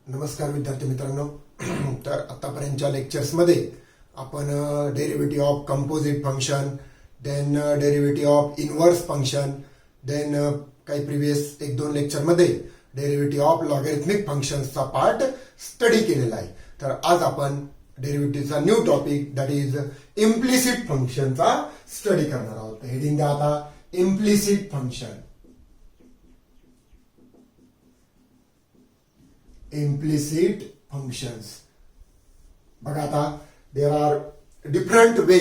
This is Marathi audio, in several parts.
नमस्कार विद्यार्थी मित्रांनो. तर आतापर्यंतच्या लेक्चर्समध्ये आपण derivative of composite function, then derivative of inverse function, then काही प्रिव्हियस 1-2 लेक्चरमध्ये डेरिव्हेटिव्ह ऑफ लॉगॅरिथमिक फंक्शन्सचा पार्ट स्टडी केलेला आहे. तर आज आपण डेरिव्हेटिव्हचा new topic that is implicit फंक्शनचा स्टडी करणार आहोत. हेडिंग द्या आता, इम्प्लिसिट फंक्शन. Implicit functions. बघा आता, there are different way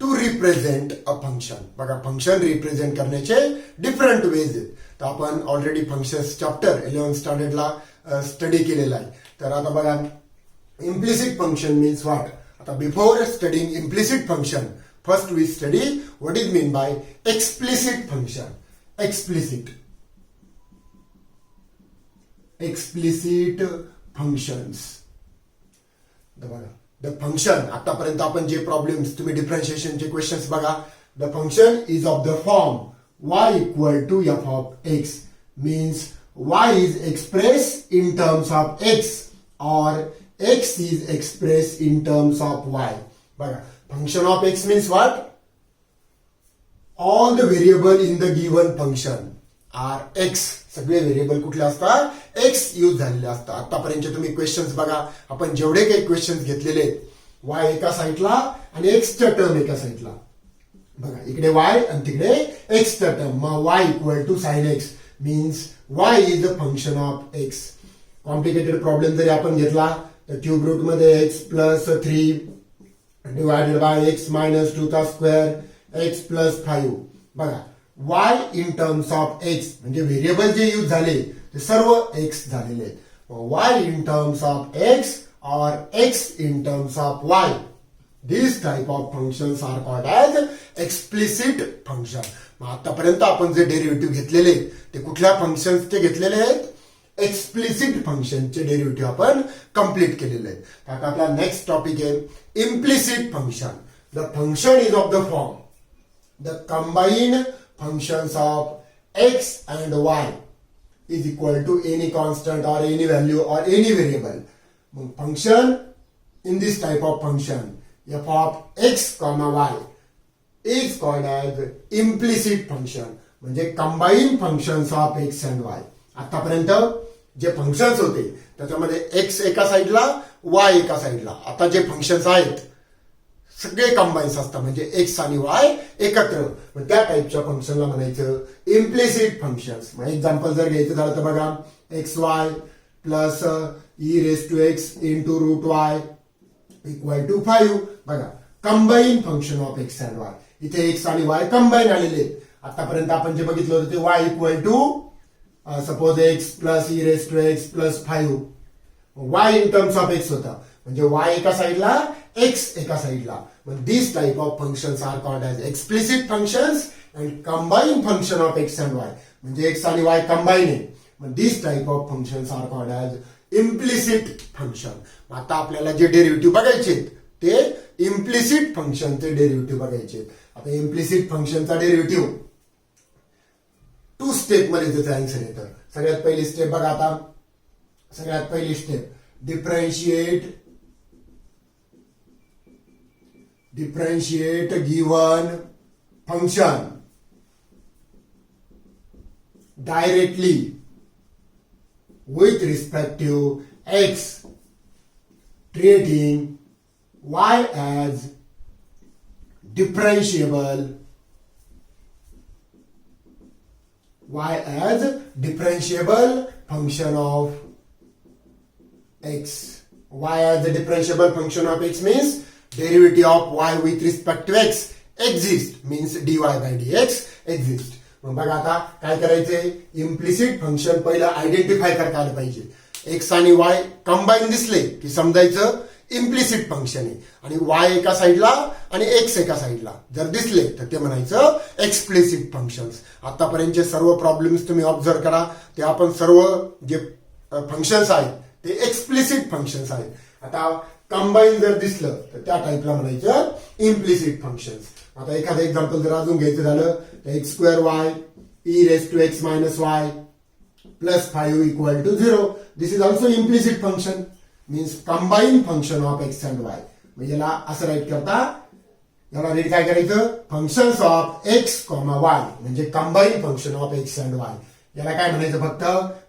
to represent a function. बघा, फंक्शन रिप्रेझेंट करण्याचे डिफरंट वेज आहेत. तर आपण ऑलरेडी फंक्शन्स चॅप्टर 11 स्टँडर्डला स्टडी केलेला आहे. तर आता बघा, इम्प्लिसिट फंक्शन मीन्स व्हॉट. आता before studying implicit function, first we study what is mean by explicit function. Explicit functions. बघा, द फंक्शन, आतापर्यंत आपण जे प्रॉब्लेम्स, तुम्ही डिफरन्शिएशनचे क्वेश्चन्स बघा. The function is of the form y equal to f of x, means y is express in terms of x और x is express in terms of y. बघा, function of x means what. All the variable in the given function are x. सगळे व्हेरिएबल कुठले असतात? x यूज झालेले असतात. आतापर्यंत तुम्ही क्वेश्चन्स बघा, आपण जेवढे काही क्वेश्चन्स घेतलेले आहेत, y एका साईडला आणि x च्या टर्म एका साईडला. बघा, इकडे y आणि तिकडे x च्या टर्म. मग y equal to sine x means y is a function of x. Complicated problem जरी आपण घेतला तर क्यूब रूट मध्ये x plus 3 divided by x minus 2 चा स्क्वेअर x प्लस 5. बघा, y in terms of x म्हणजे व्हेरिएबल जे यूज झाले ते सर्व x झालेले आहेत. y in terms of x और x in terms of y. This type of functions are called as explicit function. मग आतापर्यंत आपण जे डेरिव्हेटिव्ह घेतलेले ते कुठल्या फंक्शन्सचे घेतलेले आहेत? एक्सप्लिसिट फंक्शनचे डेरिव्हेटिव्ह आपण कंप्लीट केलेले आहेत. आता आपला नेक्स्ट टॉपिक आहे implicit function. The function is of the form the combine functions of x and y is equal to any constant or any value or any variable. Function in this type of function f of x comma y is called as implicit function. म्हणजे combined functions of x and y. आतापर्यंत जे फंक्शन्स होते त्याच्यामध्ये x एका साईडला, y एका साईडला. आता जे फंक्शन्स आहेत सगळे कंबाईन्स असतात, म्हणजे x आणि y एकत्र. त्या टाईपच्या फंक्शनला म्हणायचं इम्प्लिसिट फंक्शन्स. मग एक्झाम्पल जर घ्यायचं झालं तर बघा, xy plus e raise to x into root y equal to 5. बघा, combine function of x and y. इथे x आणि y कंबाईन आलेले आहेत. आतापर्यंत आपण जे बघितलं होतं ते y equal to suppose x plus e raise to x plus 5. y in terms of x होता, म्हणजे y एका साईडला, x एका साईडला. This type of functions are called as explicit functions and combine function of x and y. म्हणजे x आणि y कंबाईन आहे. This type of functions are called as implicit function. आता आपल्याला जे डेरिव्हेटिव्ह बघायचे ते इम्प्लिसिट फंक्शनचे डेरिव्हेटिव्ह बघायचे. आता इम्प्लिसिट फंक्शनचा डेरिव्हेटिव्ह 2 स्टेप मध्ये त्याचं आन्सर येतं. सगळ्यात पहिली स्टेप बघा. आता सगळ्यात पहिली step, differentiate given function directly with respect to x, treating y as differentiable function of x. y as the differentiable function of x means derivative of y with respect to x exist, means dy by dx exist. मग बघा, आता काय करायचंय, इम्प्लिसिट फंक्शन पहिलं आयडेंटिफाय करता आलं पाहिजे. x आणि y कंबाईन दिसले की समजायचं इम्प्लिसिट फंक्शन आहे, आणि y एका साईडला आणि x एका साईडला जर दिसले तर ते म्हणायचं एक्सप्लिसिट फंक्शन्स. आतापर्यंतचे सर्व प्रॉब्लेम्स तुम्ही ऑब्झर्व करा, ते आपण सर्व जे फंक्शन्स आहेत ते एक्सप्लिसिट फंक्शन्स आहेत. आता कंबाईन जर दिसलं तर त्या टाईपला म्हणायचं इम्प्लिसिट फंक्शन्स. आता एखादं एक्झाम्पल जर अजून घ्यायचं झालं तर x2y e raise to x minus y plus 5 equal to 0. This is also implicit function, means combined function of x and y. म्हणजे याला असं राईट करता, याला रीड काय करायचं, functions of x comma y म्हणजे combine function of x and y. याला काय म्हणायचं, फक्त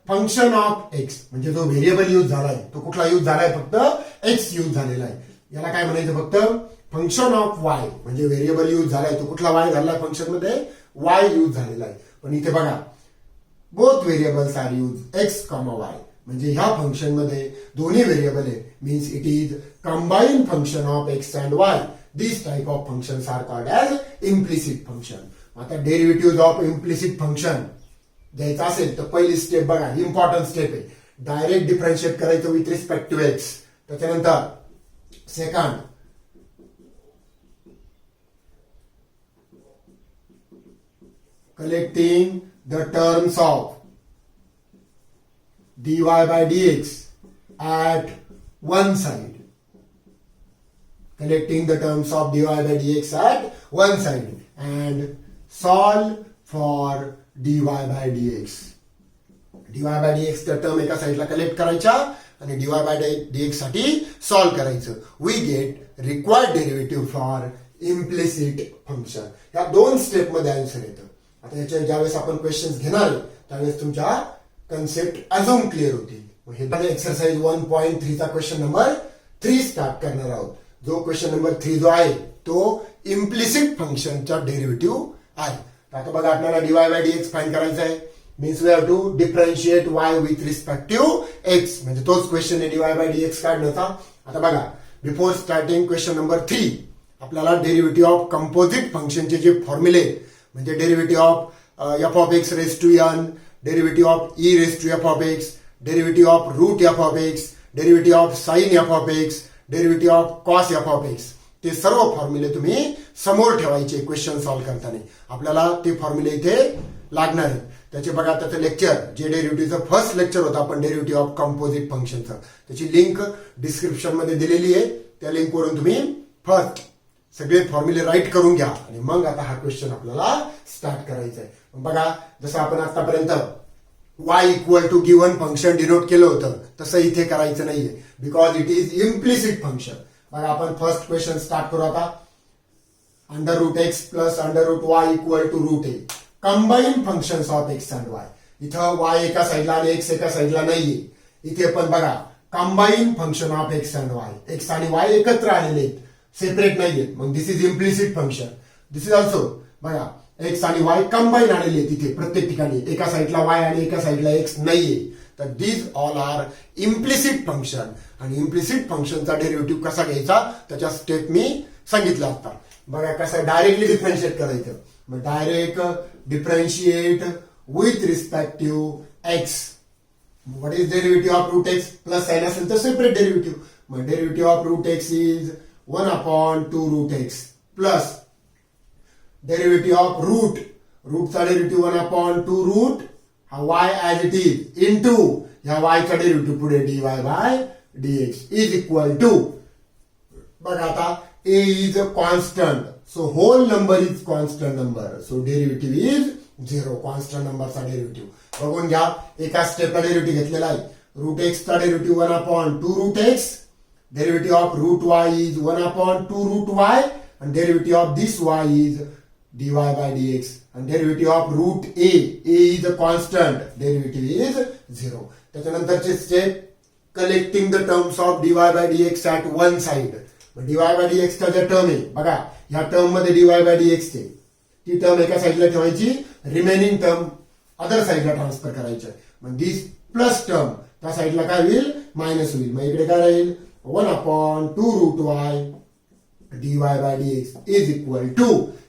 फंक्शन ऑफ एक्स म्हणजे जो व्हेरिएबल यूज झालाय तो कुठला यूज झालाय, फक्त एक्स यूज झालेला आहे. याला काय म्हणायचं, फक्त फंक्शन ऑफ वाय म्हणजे व्हेरिएबल यूज झालाय तो कुठला वाय झालाय फंक्शन मध्ये, वाय यूज झालेला आहे. पण इथे बघा both variables are use x comma y म्हणजे ह्या फंक्शन मध्ये दोन्ही व्हेरिएबल आहे, means it is combine function of x and y. This type of functions are called as implicit function. आता डेरिव्हेटिव्ह ऑफ इम्प्लिसिट फंक्शन द्यायचं असेल तर पहिली स्टेप बघा, इम्पॉर्टंट स्टेप आहे, डायरेक्ट डिफरन्शिएट करायचं विथ रिस्पेक्ट टू एक्स. त्याच्यानंतर second collecting the terms of dy by dx at one side. Collecting the terms of dy by dx at one side and solve for dy by dx. dy by dx च्या टर्म एका साइडला कलेक्ट करायच्या आणि dy by dx साठी सॉल्व करायचं. We get required derivative for implicit function. या दोन स्टेप मध्ये आन्सर येतं. आता याच्या ज्यावेळेस आपण क्वेश्चन्स घेणार आहे त्यावेळेस तुमच्या कन्सेप्ट अजून क्लिअर होतील. हे एक्सरसाइज 1.3 चा क्वेश्चन नंबर 3 स्टार्ट करणार आहोत. जो क्वेश्चन नंबर 3 जो आहे तो इम्प्लिसिट फंक्शनचा डेरिव्हेटिव्ह आहे. आता बघा आपल्याला dy by dx फाइंड करायचा आहे, means we have to differentiate y with respect to x म्हणजे तोच क्वेश्चन आहे dy by dx काढण्याचा. आता बघा बिफोर स्टार्टिंग क्वेश्चन नंबर 3 आपल्याला डेरिव्हेटिव्ह ऑफ कंपोजिट फंक्शनचे जे फॉर्म्युले म्हणजे derivative of f of x raise to n, derivative of e raise to f of x, derivative of root f of x, derivative of sine f of x, derivative of cos f of x, ते सर्व फॉर्म्युले तुम्ही समोर ठेवायचे क्वेश्चन सॉल्व्ह करताना. आपल्याला ते फॉर्म्युले इथे लागणार आहेत. त्याचे बघा त्याचं लेक्चर जे डेरिव्हेटिव्हचं फर्स्ट लेक्चर होतं आपण डेरिव्हेटिव्ह ऑफ कंपोजिट फंक्शनचं, त्याची लिंक डिस्क्रिप्शन मध्ये दिलेली आहे. त्या लिंकवरून तुम्ही फर्स्ट सगळे फॉर्म्युले राईट करून घ्या आणि मग आता हा क्वेश्चन आपल्याला स्टार्ट करायचा आहे. बघा जसं आपण आतापर्यंत y equal to given function denote केलं होतं तसं इथे करायचं नाहीये, because it is implicit function. बघा आपण फर्स्ट क्वेश्चन स्टार्ट करू आता. Under root x plus under root y equal to root a combine functions of x and y. इथं वाय एका साईडला आणि एक्स एका साईडला नाहीये. इथे पण बघा combine function of x and y, x आणि वाय एकत्र आलेले आहेत, सेपरेट नाहीयेत. मग this is implicit function. This is also बघा एक्स आणि वाय कंबाईन आलेले आहेत तिथे प्रत्येक ठिकाणी, एका साईडला वाय आणि एका साईडला एक्स नाहीये. तर दिस ऑल आर इम्प्लिसिट फंक्शन. आणि इम्प्लिसिट फंक्शनचा डेरिव्हेटिव्ह कसा घ्यायचा त्याच्या स्टेप मी सांगितलं आता. बघा कसं डायरेक्टली डिफरन्शिएट करायचं. मग direct differentiate with respect to x. What is derivative of root x, plus sine असेल तर सेपरेट डेरिव्हेटिव्ह. मग derivative of root x is 1/2 root x plus derivative of रूटचा डेरिव्हेटिव्ह 1/2 रूट हा y as it is into ह्या वायचा डेरिव्हेटिव्ह पुढे dy by dx is equal to. बघा आता a is a constant, so whole number is constant number, so derivative is 0. Constant नंबरचा डेरिव्हेटिव्ह बघून घ्या. एका स्टेपला डेरिव्हेटिव्ह घेतलेला आहे. रूट एक्सचा derivative 1/2 root x, derivative of root y is 1/2 root y and derivative of this y is dy by dx and derivative of root a is a constant, derivative is 0. त्याच्यानंतरचे step collecting the terms of dy by dx at one side. dy by dx चा ज्या टर्म आहे बघा ह्या टर्म मध्ये dy by dx चे ती टर्म एका साईडला ठेवायची, रिमेनिंग टर्म अदर साईडला ट्रान्सफर करायचं. मग दिस प्लस टर्म त्या साईडला काय होईल, मायनस होईल. मग इकडे काय राहील 1/2 root y dy by dx is equal to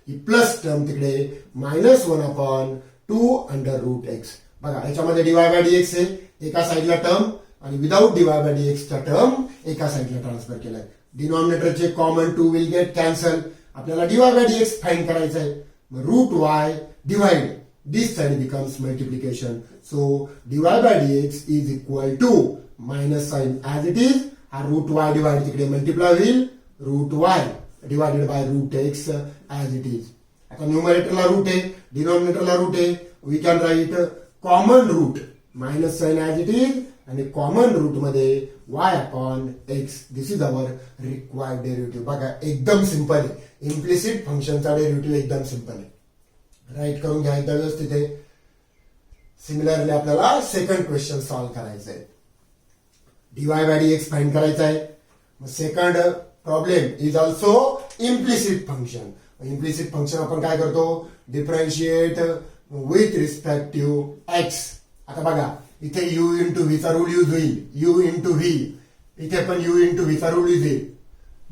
ही प्लस टर्म तिकडे मायनस 1/2 अंडर रूट एक्स. बघा याच्यामध्ये dy by dx आहे एका साईडला टर्म आणि विदाउट dy by dx चा टर्म एका साईडला ट्रान्सफर केलाय. डिनॉमिनेटरचे कॉमन 2 विल गेट कॅन्सल. आपल्याला dy by dx फाइंड करायचं आहे. मग root y divide this side becomes multiplication, so dy by dx is equal to minus sign as it is. हा रूट y डिवाइड तिकडे मल्टिप्लाय होईल root y divided by root x as it is. आता न्यूमरेटरला रूट आहे, डिनॉमिनेटरला रूट आहे. We can write common root minus sign as it is आणि कॉमन रूट मध्ये y upon x. This is our required derivative. बघा एकदम सिंपल आहे. इम्प्लिसिट फंक्शनचा डेरिव्हेटिव्ह एकदम सिंपल आहे. राईट करून घ्या एकदा व्यवस्थित आहे. सिमिलरली आपल्याला सेकंड क्वेश्चन सॉल्व्ह करायचं आहे. Dy by d x find करायचा आहे. Second problem is also implicit function. Implicit function आपण काय करतो, differentiate with respect to x. आता बघा इथे u इंटू व्ही चा रूल यूज होईल. u इंटू व्ही, इथे पण u इंटू व्ही चा रूल यूज होईल.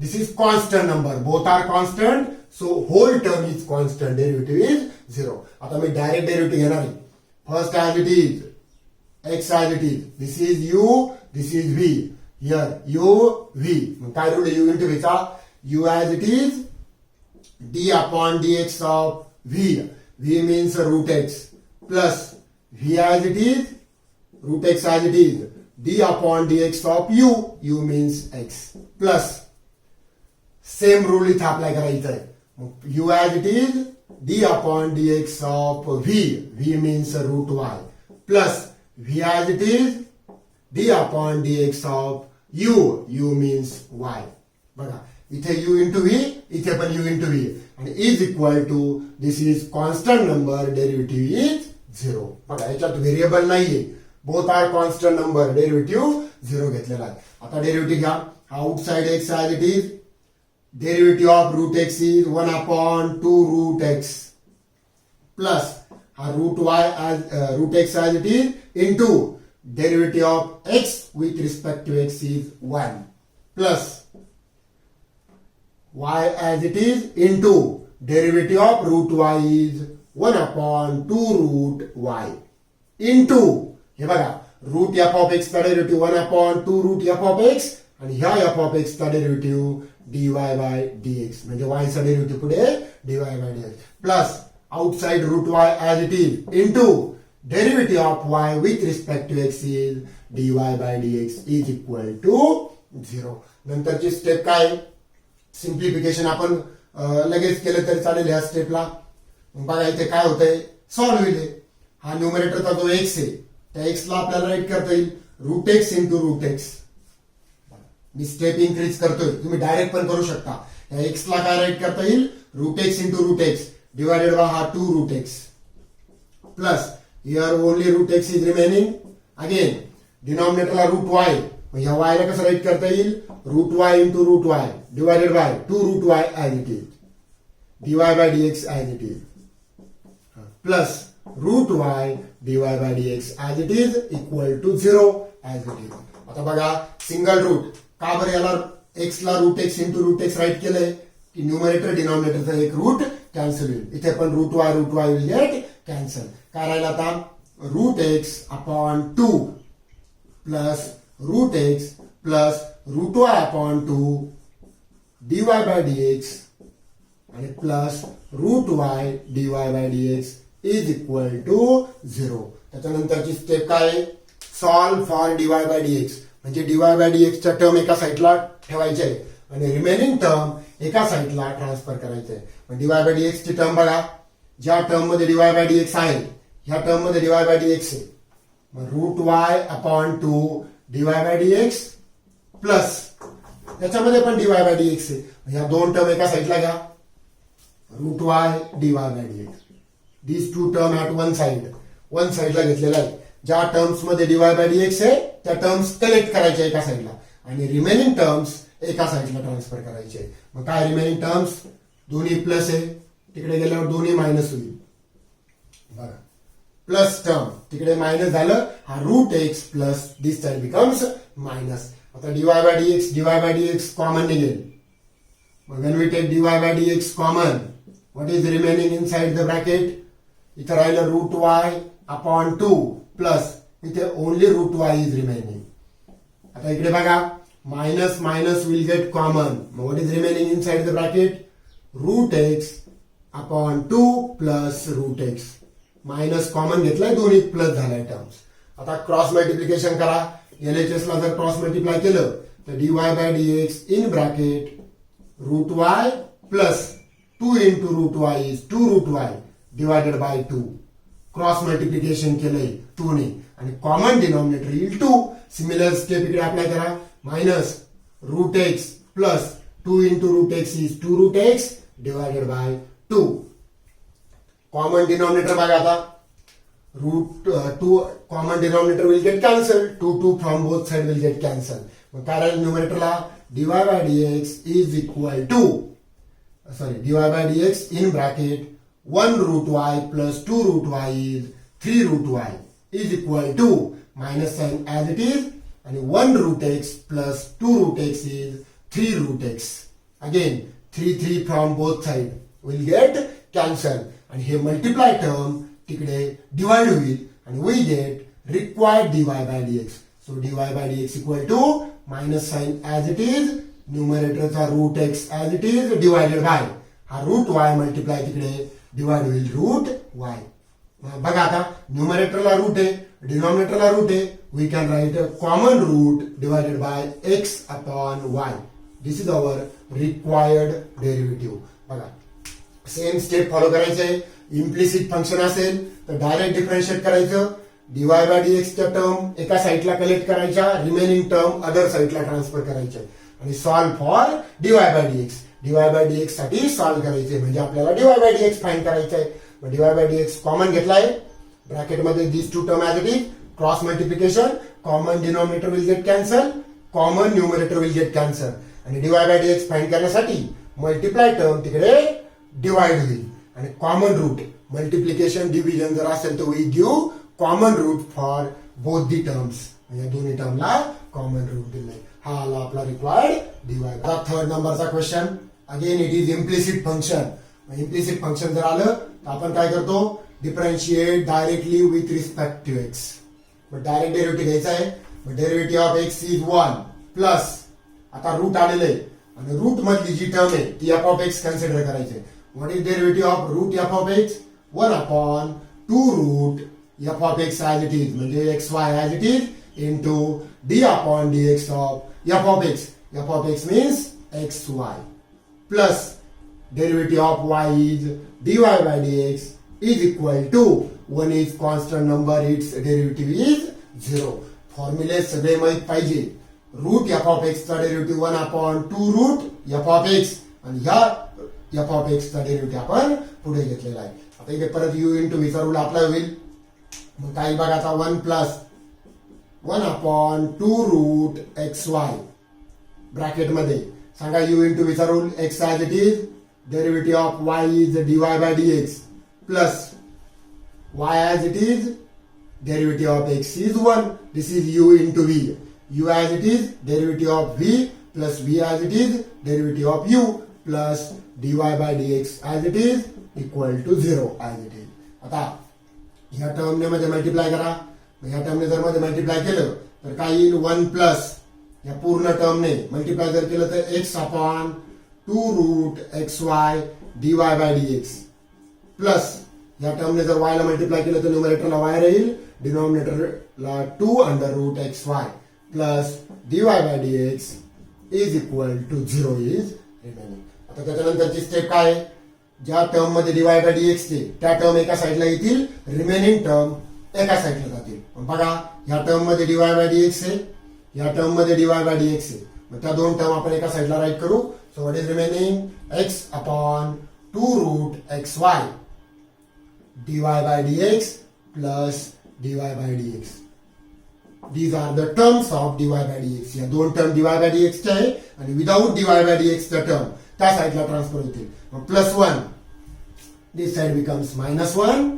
This is constant number, both are constant, so whole term is constant, derivative is zero. आता मी डायरेक्ट डेरिव्हेटिव्ह घेणार आहे. First as it is, x as it is, this is u, this is v. Here u v, मग काय रूल आहे u इंटू व्ही चा, u as it is d upon dx of v. v means root x plus v as it is, root x as it is, d upon dx of u. u means x plus same rule इथे अप्लाय करायचा आहे. u as it is, d upon dx of v. v means root y plus v as it is, d upon dx of u. u means y. बघा इथे u इंटू व्ही, इथे पण u इंटू व्ही आणि is equal to this is constant number, derivative is zero. बघा याच्यात व्हेरिएबल नाहीये, both are constant number, derivative zero घेतलेला आहे. आता डेरिव्हेटिव्ह घ्या. Outside x as it is, derivative of root x is 1 upon 2 root x plus हा root y root x as it is into derivative of x with respect to x is 1 plus y as it is into derivative of root y is 1 upon 2 root y into, हे बघा रूट f of x चा derivative 1 upon 2 root f of x आणि ह्या f of x चा डेरिव्हेटिव्ह dy by dx, म्हणजे y चा डेरिव्हेटिव्ह पुढे dy by dx plus outside root y as it is into derivative of y with respect to x is dy by dx is equal to 0. नंतरची स्टेप काय, सिम्प्लिफिकेशन आपण लगेच केलं तरी चालेल ह्या स्टेपला. बघा इथे काय होतंय, सॉल्व्ह होईल. हा न्यूमरेटरचा जो एक्स आहे त्या एक्सला आपल्याला राईट करता येईल root x into root x. मी स्टेप इन्क्रीज करतोय, तुम्ही डायरेक्ट पण करू शकता. या एक्सला काय राईट करता येईल, root x into root x divided by हा 2 root x plus here only root x is remaining. Again डिनॉमिनेटरला रूट वाय, ह्या वायला कसं राईट करता येईल, root y into root y divided by 2 root y as it is, dy by dx as it is plus root y dy by dx as it is equal to 0 as it is. आता बघा सिंगल रूट, का बरं याला x ला root x into root x write केलंय की न्यूमरेटर डिनॉमिनेटरचा एक रूट कॅन्सल होईल. इथे पण root y will get cancel. काय राहिलं आता, root x upon 2 plus root x plus root y upon 2 dy by dx आणि plus root y dy by dx is equal to 0. त्याच्यानंतरची स्टेप काय, solve for dy by dx, म्हणजे dy बाय dx च्या टर्म एका साईडला ठेवायचे आहे आणि रिमेनिंग टर्म एका साईडला ट्रान्सफर करायचे आहे. dy बाय dx ची टर्म बघा, ज्या टर्म मध्ये dy बाय dx आहे ह्या टर्म मध्ये dy बाय dx आहे, मग root y upon 2 dy by dx plus त्याच्यामध्ये पण dy बाय dx आहे. ह्या दोन टर्म एका साईडला घ्या, root y dy by dx. This two term at one साईडला घेतलेला आहे. ज्या टर्म्स मध्ये dy बाय dx आहे त्या टर्म्स कलेक्ट करायच्या एका साईडला आणि रिमेनिंग टर्म्स एका साईडला ट्रान्सफर करायचे. मग काय रिमेनिंग टर्म्स, दोन्ही प्लस आहे, तिकडे गेल्यावर दोन्ही मायनस होईल. बघा प्लस टर्म तिकडे मायनस झालं, हा root x plus this side becomes minus. आता dy बाय dx कॉमन निघेल. मग when we take dy by dx कॉमन, what is remaining inside the bracket, इथे राहिलं रूट वाय अपॉन 2 प्लस इथे only root y is remaining. आता इकडे बघा minus minus will get common, मग what is remaining inside the bracket, root x upon 2 plus root x. Minus common घेतलाय, दोन्ही प्लस झालाय टर्म्स. आता क्रॉस मल्टिप्लिकेशन करा. LHS ला जर क्रॉस मल्टिप्लाय केलं तर dy by dx in bracket root y plus 2 into root y is 2 root y divided by 2. Cross multiplication केलंय 2 ने आणि कॉमन डिनॉमिनेटर येईल 2. सिमिलर स्टेप इकडे अप्लाय करा. Minus root x plus 2 into root x is 2 root x divided by 2. Common denominator बघा आता. Root 2 common denominator will get cancelled. 2 from both side will get cancelled. मग काय राहील न्यूमरेटरला dy by dx is equal to dy by dx in bracket 1 root y plus 2 root y is 3 root y is equal to minus sign as it is and 1 root x plus 2 root x is 3 root x. Again 3 from both side will get cancelled and here multiply term तिकडे divide होईल and we get required dy by dx. So dy by dx equal to minus sign as it is, numerator चा root x as it is divided by हा root y multiply तिकडे divide होईल root y. बघा आता न्यूमरेटरला रूट आहे, डिनॉमिनेटरला रूट आहे. We can write a common root divided by x upon y. This is our required derivative. बघा सेम स्टेप फॉलो करायचे. इम्प्लिसिट फंक्शन असेल तर डायरेक्ट डिफरन्शिएट करायचं. डीवाय बाय डीएक्स च्या टर्म एका साईडला कलेक्ट करायच्या, रिमेनिंग टर्म अदर साईडला ट्रान्सफर करायचे आणि solve for dy by dx. Dy by dx साठी सॉल्व करायचे म्हणजे आपल्याला डीवाय बाय डीएक्स फाइंड करायचं आहे. डीवाय बाय डीएक्स कॉमन घेतलाय ब्रॅकेटमध्ये this two term as it is. Cross multiplication, common denominator will get cancel, common numerator will get cancel आणि डीवाय बाय डीएक्स फाइंड करण्यासाठी मल्टिप्लाय टर्म तिकडे डिवाइड होईल आणि कॉमन रूट मल्टिप्लिकेशन डिव्हिजन जर असेल तर we give common root for both the terms. म्हणजे दोन्ही टर्मला कॉमन रूट दिलाय. हा आला आपला रिक्वायर्ड डीवाय. थर्ड नंबरचा question. Again it is implicit function. Implicit function जर आलं तर आपण काय करतो, differentiate directly with respect to x. मग डायरेक्ट डेरिव्हेटिव्ह घ्यायचा आहे. मग derivative of x is 1 plus आता रूट आलेलं आहे आणि रूट मधली जी टर्म आहे ती एफ ऑफ एक्स कन्सिडर करायचे. What is derivative of root f of x? 1 upon 2 root f of x as it is म्हणजे x y as it is into d upon d x of f of x. F of x means x y plus derivative of y is dy by dx is equal to 1 is constant number, its derivative is 0. फॉर्म्युले सगळे माहित पाहिजे. रूट एफ ऑफ एक्स चा derivative 1 upon 2 root f of x आणि ह्या एफ ऑफ एक्स चा डेरिव्हेटिव्ह आपण पुढे घेतलेला आहे. आता इथे परत यू इंटू व्हीचा रूल अप्लाय होईल. मग काय बघा आता 1 plus 1 upon 2 root x y bracket मध्ये सांगा यू इंटू व्हीचा rule. X as it is, derivative of y is dy by dx plus y as it is, derivative of x is 1. This is u into v. U as it is, derivative of v plus v as it is, derivative of u plus dy by dx as it is equal to 0 as it is. आता ह्या टर्मने मध्ये मल्टिप्लाय करा. ह्या टर्मने जर मध्ये मल्टिप्लाय केलं तर काय येईल 1 प्लस या पूर्ण टर्मने मल्टिप्लाय जर केलं तर x upon 2 root x y d y by d x plus या टर्मने जर y ला मल्टिप्लाय केलं तर न्यूमरेटरला y राहील, डिनॉमिनेटरला 2 under root x y plus d y by d x is equal to 0 is remaining. आता त्याच्यानंतरची स्टेप काय आहे, ज्या टर्म मध्ये d y by d x त्या टर्म एका साईडला येतील, रिमेनिंग टर्म एका साईडला जातील. बघा ह्या टर्म मध्ये d y by d x आहे, या टर्म मध्ये d y by d x आहे. मग त्या दोन टर्म आपण एका साईडला राईट करू. So what is remaining? X upon 2 root xy dy by dx plus dy by dx. These are the terms of dy by dx. या दोन टर्म dy by dx चे आहे आणि विदाउट dy by dx चा टर्म त्या साईडला ट्रान्सफर होतील. मग plus 1 this side becomes minus 1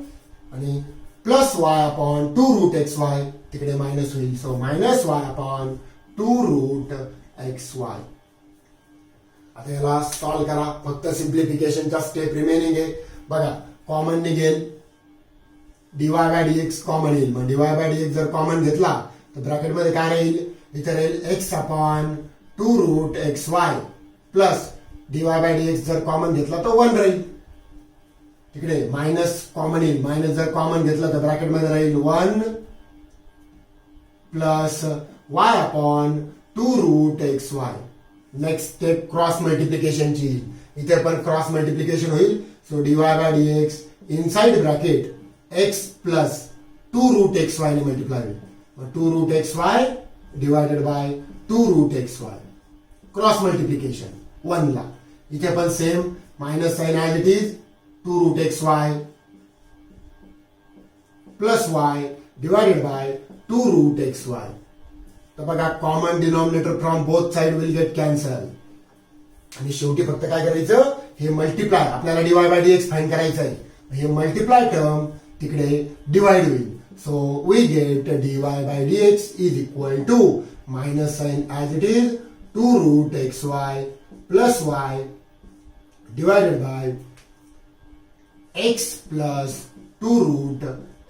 आणि plus y upon 2 root xy तिकडे मायनस होईल. So minus y upon 2 root xy. आता याला सॉल्व करा. फक्त सिम्प्लिफिकेशनचा स्टेप रिमेनिंग आहे. बघा कॉमन निघेल, डीवाय बाय डीएक्स कॉमन येईल. मग डीवाय बाय डीएक्स जर कॉमन घेतला तर ब्रॅकेट मध्ये काय राहील, इथे राहील x upon 2 root x y plus dy by dx जर कॉमन घेतला तर 1 राहील. तिकडे मायनस कॉमन येईल. मायनस जर कॉमन घेतला तर ब्रॅकेट मध्ये राहील 1 plus y upon 2 root x y. Next step cross मल्टिप्लिकेशनची येईल. इथे पण क्रॉस मल्टिप्लिकेशन होईल. So d y by d x inside bracket x plus two root x y ने मल्टिप्लाय होईल. Two root x y divided by two root x y. Cross multiplication 1 ला. इथे पण same minus sign as it is. Two root x y plus y divided by two root x y. तर बघा common denominator from both side will get cancel. आणि शेवटी फक्त काय करायचं, हे मल्टिप्लाय आपल्याला डीवाय बाय डीएक्स फाइंड करायचं आहे. हे मल्टिप्लाय टर्म तिकडे डिवाइड होईल. So we get dy by dx is equal to minus sign as it is two root x y plus y divided by x plus 2 root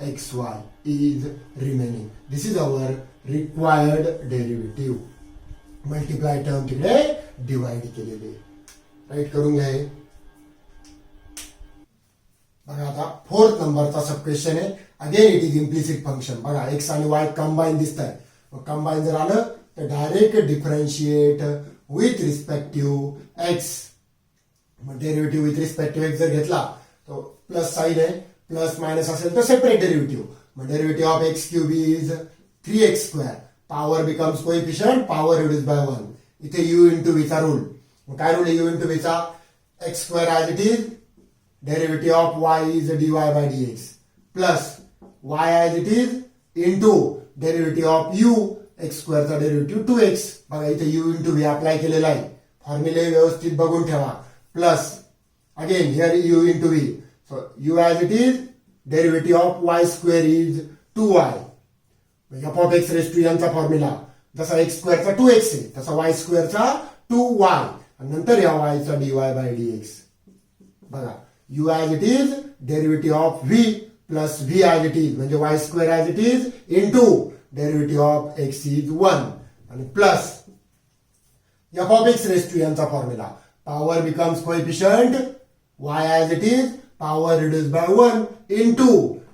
xy is remaining. This is our required derivative. Multiply term तिकडे डिवाइड केलेले. राईट करून घ्या. बघा आता 4th नंबरचा सब क्वेश्चन आहे. Again it is implicit function. बघा एक्स आणि वाय कंबाईन दिसत आहे. मग कंबाईन जर आलं तर direct differentiate with respective x. मग डेरिव्हेटिव्ह विथ रिस्पेक्टिव्ह एक्स जर घेतला तो प्लस साइन आहे. प्लस मायनस असेल तर सेपरेट डेरिव्हेटिव्ह. मग derivative of x cube is 3x square. Power becomes coefficient. Power reduce by 1. इथे यू इंटू व्हीचा रूल. मग काय रूल आहे यू इंटू व्हीचा? X square as it is. Derivative of y is dy by dx plus y as it is into derivative of u. X स्क्वेअरचा डेरिव्हेटिव्ह 2x. बघा इथे यू इंटू व्ही अप्लाय केलेला आहे. फॉर्म्युले व्यवस्थित बघून ठेवा. Plus again here u into v, so u as it is, derivative of y square is 2y. f of x raised to यांचा फॉर्म्युला जसा x स्क्वेअर चा 2x आहे तसा y स्क्वेअर चा 2y आणि नंतर या y चा dy by dx. बघा u as it is, derivative of v plus v as it is म्हणजे y square as it is into derivative of x is 1 आणि plus f of x raised to यांचा formula power becomes coefficient y as it is, power reduced by 1 into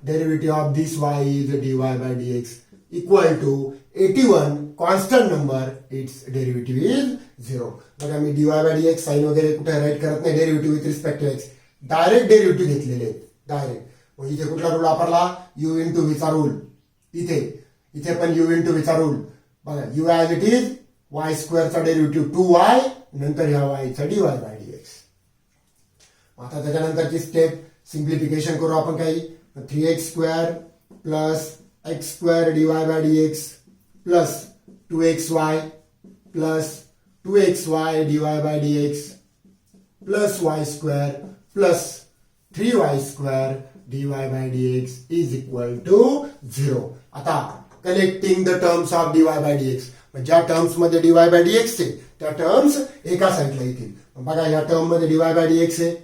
derivative of this y is dy by dx equal to 81 constant number, its derivative is 0. बघा मी dy by dx साइन वगैरे कुठे राईट करत नाही. Derivative with respect to x direct derivative घेतलेले आहेत. डायरेक्ट. मग इथे कुठला रूल वापरला? यू इंटू व्हीचा रूल. इथे पण यू इंटू व्हीचा रूल. बघा u as it is y स्क्वेअरचा डेरिव्हेटिव्ह 2y नंतर ह्या वायचा dy by dx. आता त्याच्यानंतरची स्टेप सिम्प्लिफिकेशन करू आपण. काही 3x square plus x square dy by dx plus 2xy plus 2xy dy by dx plus y square plus 3y square dy by dx is equal to 0. आता collecting the terms of dy by dx. ज्या टर्म्स मध्ये डीवाय बाय डीएक्स आहे त्या टर्म्स एका साईडला येतील. बघा या टर्म मध्ये डीवाय बाय डीएक्स आहे.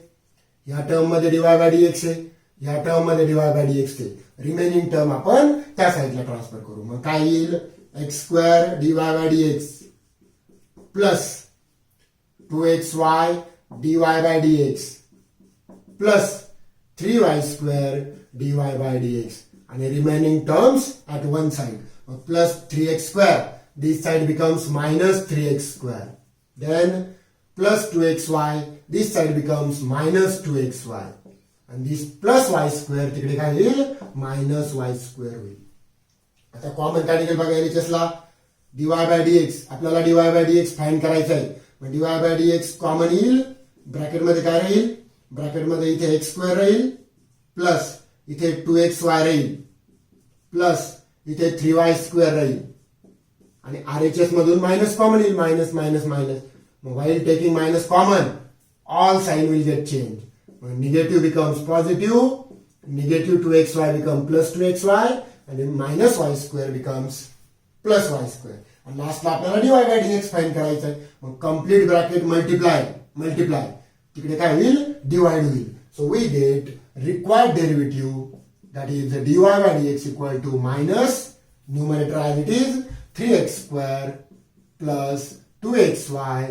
या टर्म मध्ये डीवाय बाय डीएक्स आहे. या टर्म मध्ये डीवाय बाय डीएक्स आहे. रिमेनिंग टर्म आपण त्या साईडला ट्रान्सफर करू. मग काय येईल? X square dy by dx plus 2xy dy by dx plus 3y square dy by dx आणि remaining terms at one side. Plus 3x square. This side becomes minus 3x square. Then plus 2xy, this side becomes minus 2xy and this plus y square तिकडे काय होईल? minus y square होईल. आता कॉमन काय निघेल बघा एलएचएसला? dy by dx. आपल्याला dy by dx फाइंड करायचं आहे. मग dy by dx कॉमन येईल. ब्रॅकेट मध्ये काय राहील? ब्रॅकेट मध्ये इथे x स्क्वेअर राहील प्लस इथे 2xy राहील प्लस इथे 3y स्क्वेअर राहील आणि RHS मधून मायनस कॉमन येईल. Minus minus minus. While taking minus common, all sign will get changed. When negative becomes positive, negative 2xy becomes plus 2xy, and then minus y square becomes plus y square. And last ला आपल्याला dy by dx फाइंड करायचं आहे. मग कम्प्लीट ब्रॅकेट मल्टिप्लाय तिकडे काय होईल? डिवाइड होईल. So we get required derivative that is dy by dx equal to minus numerator as it is 3x square plus 2xy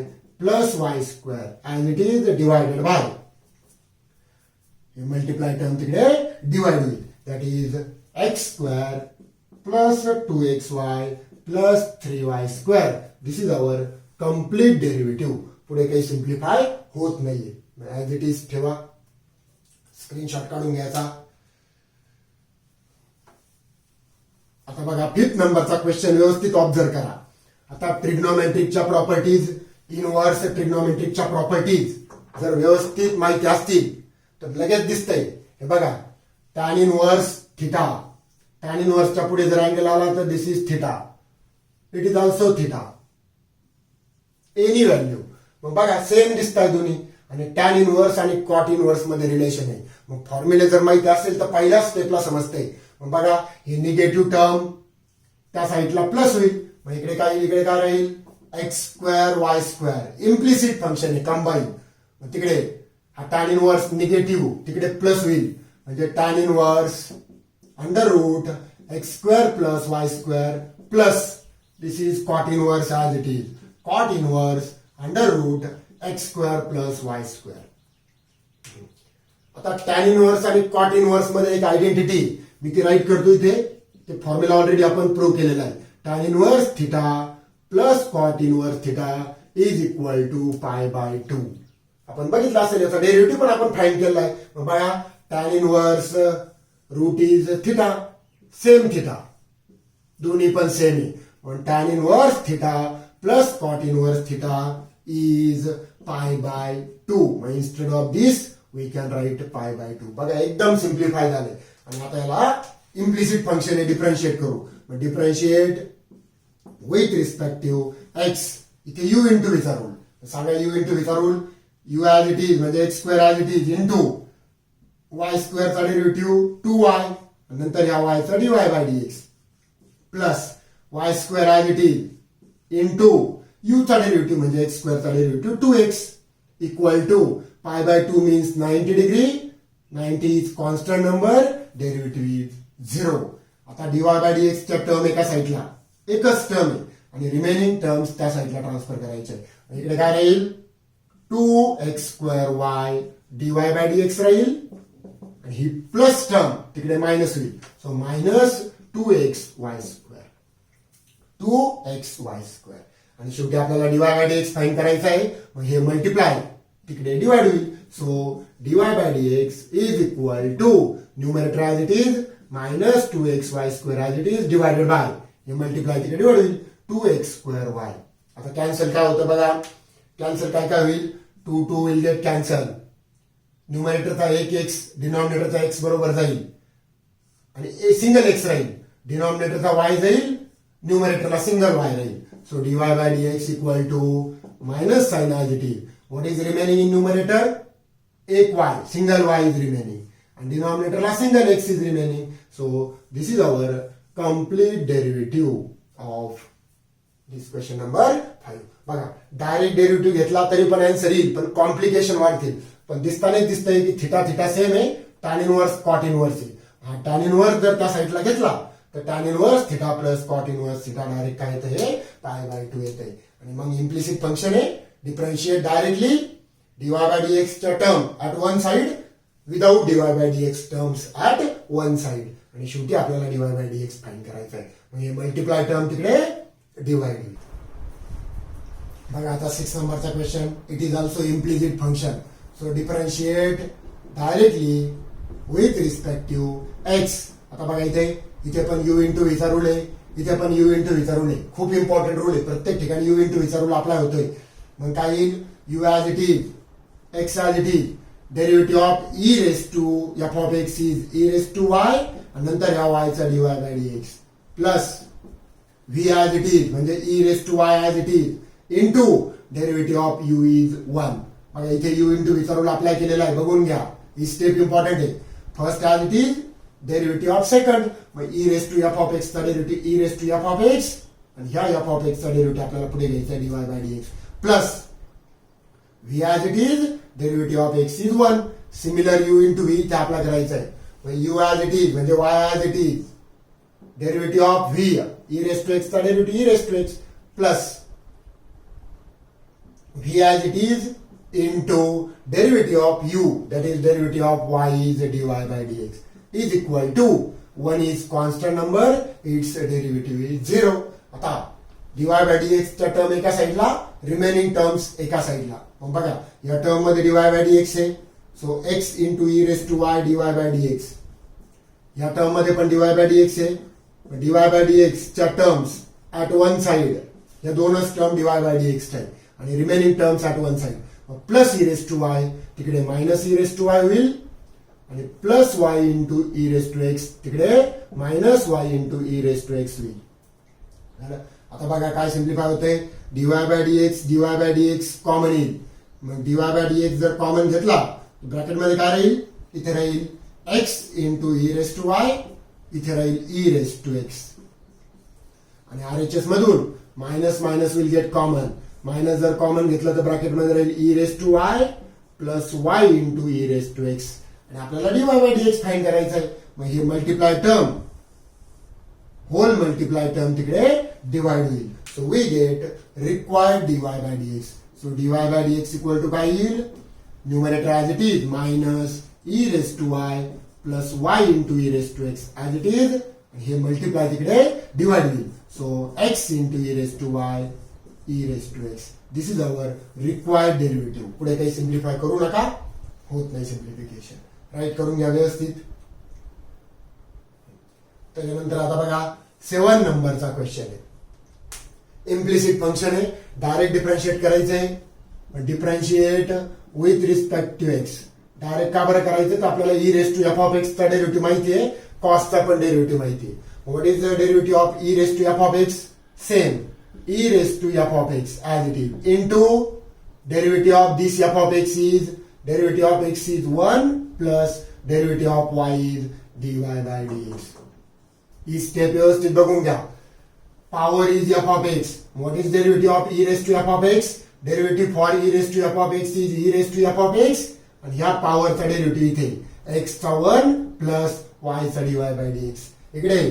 plus y square and it is divided by multiply term तिकडे डिवाइड होईल. that is x square plus 2xy plus 3y square. this is our complete derivative. पुढे काही सिम्प्लिफाय होत नाहीये. ऍज इट इज ठेवा. स्क्रीनशॉट काढून घ्यायचा. आता बघा 5th नंबरचा क्वेश्चन व्यवस्थित ऑब्झर्व करा. आता ट्रिग्नोमेट्रिकच्या प्रॉपर्टीज, इनव्हर्स ट्रिग्नोमेट्रिकच्या प्रॉपर्टीज जर व्यवस्थित माहिती असतील तर लगेच दिसतंय. हे बघा, टॅन इनव्हर्स थिटा, टॅन इनव्हर्सच्या पुढे जर अँगल आला तर this is theta, it is also theta, any value. मग बघा सेम दिसताय दोन्ही. आणि टॅन इनव्हर्स आणि कॉट इनव्हर्स मध्ये रिलेशन आहे. मग फॉर्म्युले जर माहिती असेल तर पहिल्याच स्टेपला समजते. मग बघा, हे निगेटिव्ह टर्म त्या साईडला प्लस होईल. मग इकडे काय राहील, x square y square, implicit function आहे कंबाईन. मग तिकडे हा टॅन इनव्हर्स निगेटिव्ह तिकडे प्लस होईल. म्हणजे tan inverse under root x square plus y square plus this is cot inverse as it is, cot inverse under root x square plus y square. आता टॅन इनव्हर्स आणि कॉट इनव्हर्स मध्ये एक आयडेंटिटी मी ती राईट करतो इथे. ते फॉर्म्युला ऑलरेडी आपण प्रूव्ह केलेला आहे. Tan inverse theta plus cot inverse theta is equal to pi by 2. आपण बघितलं असेल, याचा डेरिव्हेटिव्ह पण आपण फाइंड केलेला आहे. मग बघा, tan inverse root is theta, same theta, दोन्ही पण सेम आहे. पण tan inverse theta plus cot inverse theta is pi by 2. मग instead of this we can write pi by 2. बघा, एकदम सिम्प्लिफाय झाले. आणि आता याला इम्प्लिसिट फंक्शन आहे, डिफरन्शिएट करू. मग डिफरन्शिएट विथ रिस्पेक्टिव्ह एक्स. इथे यू इंटू विचारून सांगा, यू इंटू विचारून यू ॲज इट इज म्हणजे x square as it is into y स्क्वेअरचा डेरिव्हेटिव्ह 2y, नंतर ह्या वायचा dy by dx plus y square as it is into यूचा डेरिव्हेटिव्ह म्हणजे एक्स स्क्वेअरचा derivative 2x equal to pi by 2 means 90 degree. 90 is constant number, derivative is 0. आता डीवाय बाय डीएक्सच्या टर्म एका साईडला एकच टर्म आहे आणि रिमेनिंग टर्म्स त्या साईडला ट्रान्सफर करायचे. इकडे काय राहील, 2x square y dy by dx राहील आणि ही प्लस टर्म तिकडे मायनस होईल. So minus 2x y square, 2x y square. आणि शेवटी आपल्याला डीवाय बाय डीएक्स फाइंड करायचं आहे. मग हे मल्टिप्लाय तिकडे डिवाइड होईल. So dy by dx is equal to numerator as it is minus 2x y square as it is divided by, हे मल्टिप्लाय तिकडे डिवाइड होईल 2x स्क्वेअर वाय. आता कॅन्सल काय होतं बघा, कॅन्सल काय होईल, 2 विल गेट कॅन्सल. न्यूमरेटरचा एक एक्स डिनॉमिनेटरचा एक्स बरोबर जाईल आणि सिंगल एक्स राहील. डिनॉमिनेटरचा वाय जाईल, न्यूमरेटरला सिंगल वाय राहील. So dy by dx equal to minus sign as it is. What is remaining in numerator, एक y, single y is remaining आणि डिनॉमिनेटरला single x is remaining. So this is our complete derivative of this question number 5. बघा, डायरेक्ट डेरिव्हेटिव्ह घेतला तरी पण आन्सर येईल, पण कॉम्प्लिकेशन वाढतील. पण दिसतानाच दिसतंय की थिटा थिटा सेम आहे, टॅन इनव्हर्स कॉट इनव्हर्स आहे. हा टॅन इनव्हर्स जर त्या साईडला घेतला तर tan inverse theta plus cot inverse theta direct काय येतं, हे पाय बाय 2 येत आहे. आणि मग इम्प्लिसिट फंक्शन आहे, डिफरन्शिएट डायरेक्टली डीवाय बाय डीएक्सच्या term at one side without dy by dx terms at one side. आणि शेवटी आपल्याला डीवाय बाय डीएक्स फाइंड करायचं आहे. म्हणजे मल्टिप्लाय टर्म तिकडे डिवाइड होईल. बघा, आता 6 नंबरचा question, it is also implicit function. So differentiate directly with respective x. आता बघा, इथे पण यू इंटू व्हीचा रूल आहे, इथे पण यू इंटू व्हीचा रूल आहे. खूप इम्पॉर्टंट रूल आहे, प्रत्येक ठिकाणी यू इंटू व्हीचा रूल अप्लाय होतोय. मग काय येईल, u as it is, x as it is, derivative of e raise to f of x is e raise to y आणि नंतर ह्या वायचा dy by dx plus v as it is म्हणजे e raise to y as it is into derivative of u is 1. बघा, इथे यू इंटू व्हीचा रूल अप्लाय केलेला आहे, बघून घ्या. ही स्टेप इम्पॉर्टंट आहे. First as it is derivative of second, मग e raise to f of x चा derivative e raise to f of x आणि ह्या एफ ऑफ एक्स चा डेरिव्हेटिव्ह आपल्याला पुढे घ्यायचा आहे dy by dx plus v as it is derivative of x is 1. Similar u into v इथे अप्लाय करायचं आहे. यू ॲज इट इज म्हणजे y as it is derivative of V e raise to x चा derivative e raise to x plus v as it is into derivative of u, that is derivative of y is dy by dx is equal to 1 is constant number, its derivative is 0. आता dy by dx च्या टर्म एका साईडला, रिमेनिंग टर्म्स एका साईडला. मग बघा, या टर्म मध्ये dy by dx आहे, so x into e raised to y dy by dx. या टर्म मध्ये पण dy by dx आहे, डीवाय बाय डीएक्स च्या टर्म्स ऍट वन साइड, या दोनच टर्म डीवाय बाय डीएक्स आहे आणि remaining terms at one side. Plus e raise to y, तिकडे minus e raise to y होईल आणि plus y into e raise to x, तिकडे minus y into e raise to x होईल. आता बघा काय सिम्प्लिफाय होते, डीवाय बाय डीएक्स कॉमन येईल. मग डीवाय बाय डीएक्स जर कॉमन घेतला ब्रॅकेटमध्ये काय राहील, इथे राहील x into e raise to y, इथे राहील ई रेस टू एक्स. आणि आरएचएस मधून minus minus will get common, minus जर कॉमन घेतलं तर ब्रॅकेटमध्ये राहील e raise to y plus y into e raise to x. आणि आपल्याला डीवाय बाय डीएक्स फाइंड करायचं आहे. मग हे multiply term, whole multiply term तिकडे डिवाइड होईल. So we get required dy by dx. So dy by dx equal to काय येईल, numerator as it is minus e raise to y plus y into e raise to x as it is. हे मल्टिप्लाय तिकडे डिवाइड होईल. So x into e raise to y e raise to x. This is our required derivative. पुढे काही सिम्प्लिफाय करू नका, होत नाही सिम्प्लिफिकेशन. राईट करून घ्या व्यवस्थित. त्याच्यानंतर आता बघा 7 नंबरचा क्वेश्चन आहे. इम्प्लिसिट फंक्शन आहे, डायरेक्ट डिफरन्शिएट करायचं आहे. Differentiate with respect to x. Direct का बरं करायचं, तर आपल्याला e raise to f of एक्सचा डेरिव्हेटिव्ह माहिती आहे, कॉसचा पण डेरिव्हेटिव्ह माहिती आहे. What is the derivative of e raise to f of x, same e raised to f of x as it is into derivative of this f of x is, derivative of x is 1 plus derivative of y is dy by dx. He step व्यवस्थित बघून घ्या. Power is f of x. what is derivative of e raised to f of x? derivative for e raised to f of x is e raised to f of x आणि ह्या पॉवरचा डेरिव्हेटिव्ह इथे x चा 1 प्लस y चा dy by dx. इकडे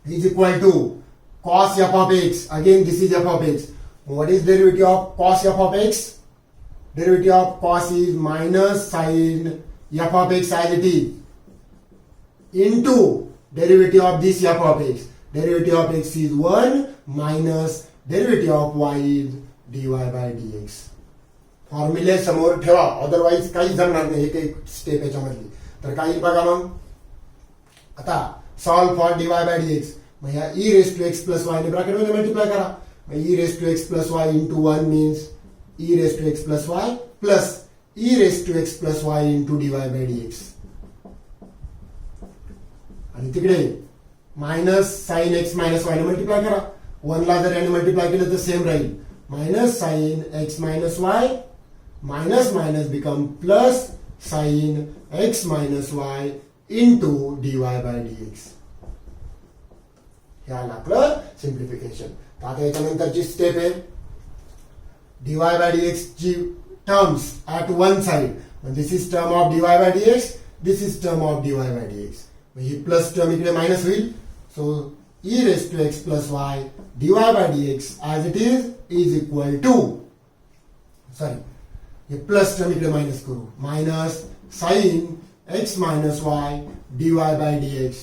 is equal to cos f of x. Again this is f of x. What is derivative of cos f of x? Derivative of cos is minus sin f of x as it is into derivative of this f of x. Derivative of x is 1 minus derivative of y is dy by dx. फॉर्म्युले समोर ठेवा, अदरवाईज काही जमणार नाही. एक स्टेप याच्यामधली तर काही बघा. मग आता solve for dy by dx. मग ह्या e raise to x plus y ने ब्रॅकेटमध्ये मल्टिप्लाय करा. मग e raise to x plus y into 1 means e raise to x plus y plus e raise to x plus y into dy by dx. आणि तिकडे minus sine x minus y ने मल्टिप्लाय करा. 1 ला जर याने मल्टिप्लाय केलं तर सेम राहील. Minus sine x minus y, minus minus become plus sine x minus y into dy by dx. हे आलं आपलं सिम्प्लिफिकेशन. आता याच्यानंतरची स्टेप आहे डीवाय बाय डीएक्स ची terms at one side. This is term of dy by dx, this is term of dy by dx. ही प्लस टर्म इकडे मायनस होईल. So e raise to x plus y dy by dx as it is equal to, sorry हे प्लस टर्म इकडे मायनस करू, minus sine x minus y dy by dx.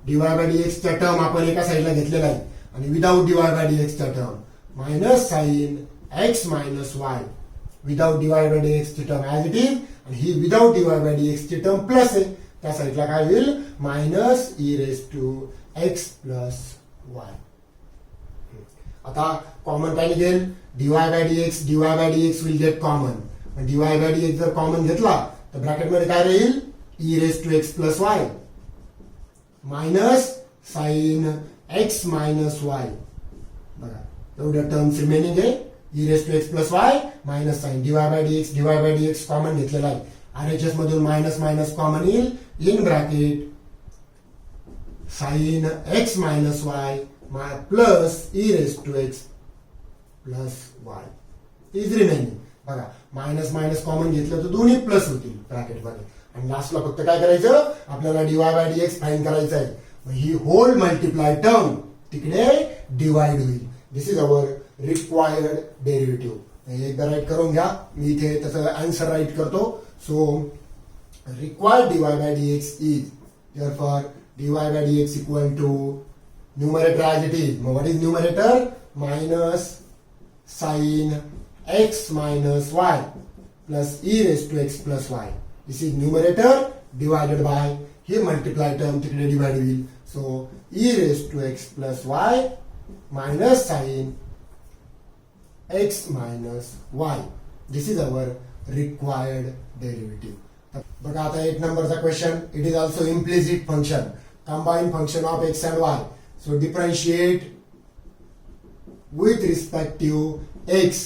Dy by dx चा टर्म आपण एका साइडला घेतलेला आहे आणि विदाउट डीवाय बाय डीएक्स चा term minus sine x minus y without dy by dx ची टर्म ऍज इट इज. आणि ही विदाउट डीवाय बाय डीएक्स ची टर्म प्लस आहे, त्या साइडला काय होईल minus e raise to x plus y. आता कॉमन काय निघेल, dy by dx will get common. Dy by dx जर कॉमन घेतला तर ब्रॅकेटमध्ये काय राहील e raise to x plus y minus sine x minus y. बघा एवढ्या टर्म्स रिमेनिंग आहे. E raise to x plus y minus sine dy by dx common घेतलेला आहे. आरएचएस मधून मायनस मायनस कॉमन येईल. In bracket sine x minus y plus e raise to x plus y is remaining. बघा मायनस मायनस कॉमन घेतलं तर दोन्ही प्लस होतील ब्रॅकेटमध्ये. आणि लास्टला फक्त काय करायचं, आपल्याला डीवाय बाय डीएक्स फाइंड करायचं आहे. ही होल मल्टिप्लाय टर्म तिकडे डिवाइड होईल. This is our required derivative. एकदा राईट करून घ्या, मी इथे त्याचं आन्सर राईट करतो. So required dy by dx is therefore dy by dx equal to numerator as it is. मग what is numerator, minus sine x minus y plus e raise to x plus y. This is numerator divided by, here multiply term तिकडे डिवाइड होईल. So e raised to x plus y minus sine x minus y. This is our required derivative. बघा आता 8 नंबरचा question. It is also implicit function, combined function of x and y. So differentiate with respect to x.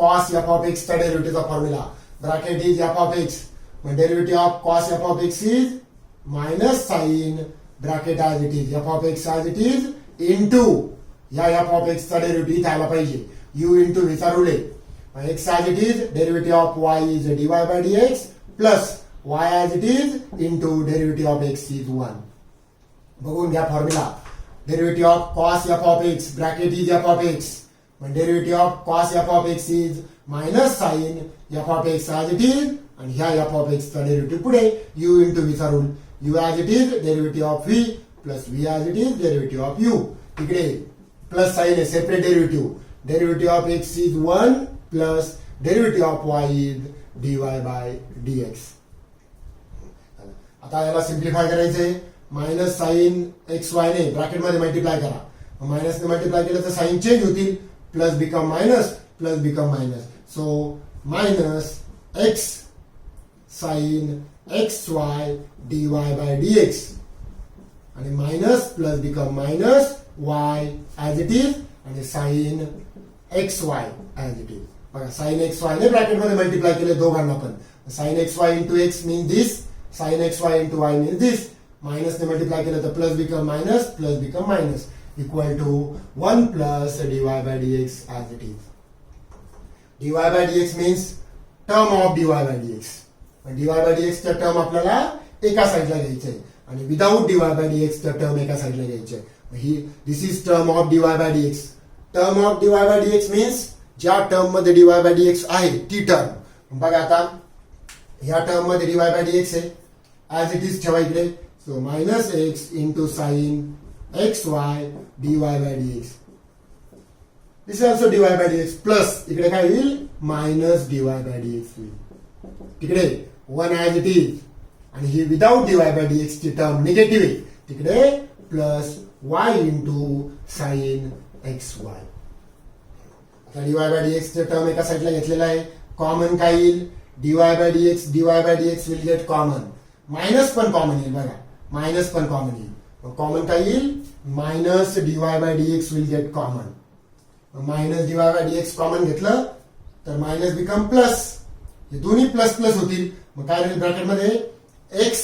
Cos f of x चा डेरिव्हेटिव्हचा formula bracket is f of x. When derivative of cos f of x is minus sin bracket as it is f of x as it is into या f of x चा डेरिव्हेटिव्ह इथे आला पाहिजे. u into v चा रूल आहे. x as it is derivative of y is dy by dx plus y as it is into derivative of x is 1. बघून घ्या formula. Derivative of cos f of x bracket is f of x. When derivative of cos f of x is minus sin f of x as it is आणि ह्या f of x चा डेरिव्हेटिव्ह पुढे u into v चा rule. u as it is derivative of v plus v as it is derivative of u. इकडे प्लस साइन आहे, separate derivative. Derivative of x is 1 plus derivative of y is dy by dx. आता याला सिम्प्लिफाय करायचंय. मायनस साइन एक्स वाय ने ब्रॅकेट मध्ये मल्टिप्लाय करा. मायनस ने मल्टिप्लाय केलं तर साइन चेंज होतील. Plus become minus, plus become minus. So minus x sine x y d y by d x आणि minus plus become minus y as it is आणि sine x y as it is. बघा साइन एक्स वाय ने ब्रॅकेट मध्ये मल्टिप्लाय केले दोघांना पण. Sine x y into x mean this, sine x y into y mean this. Minus ने मल्टिप्लाय केलं तर plus become minus, plus become minus equal to 1 plus dy by dx as it is. dy by dx means term of dy by dx. dy by dx चा टर्म आपल्याला एका साइडला घ्यायचे आणि विदाउट dy by dx चा टर्म एका साइडला घ्यायचे. ही this is term of dy by dx. Term of dy by dx means ज्या टर्म मध्ये dy by dx आहे ती टर्म. बघा आता ह्या टर्म मध्ये dy by dx आहे ऍज इट इज ठेवा इकडे. So minus x into sine x Y dy by dx. This is also dy by dx plus इकडे काय होईल मायनस dy by dx होईल. तिकडे 1 ऍज इट इज आणि ही विदाउट dy by dx ची टर्म निगेटिव्ह आहे. तिकडे plus y into sine x Y. dy by dx चे टर्म एका साइडला घेतलेला आहे. कॉमन काय येईल dy by dx, dy by dx will get common. Minus पण कॉमन येईल बघा, मायनस पण कॉमन येईल. कॉमन काय येईल minus dy by dx will get common. Minus dy by dx common घेतलं तर मायनस बिकम प्लस. हे दोन्ही प्लस प्लस होतील. मग काय राहील ब्रॅकेट मध्ये x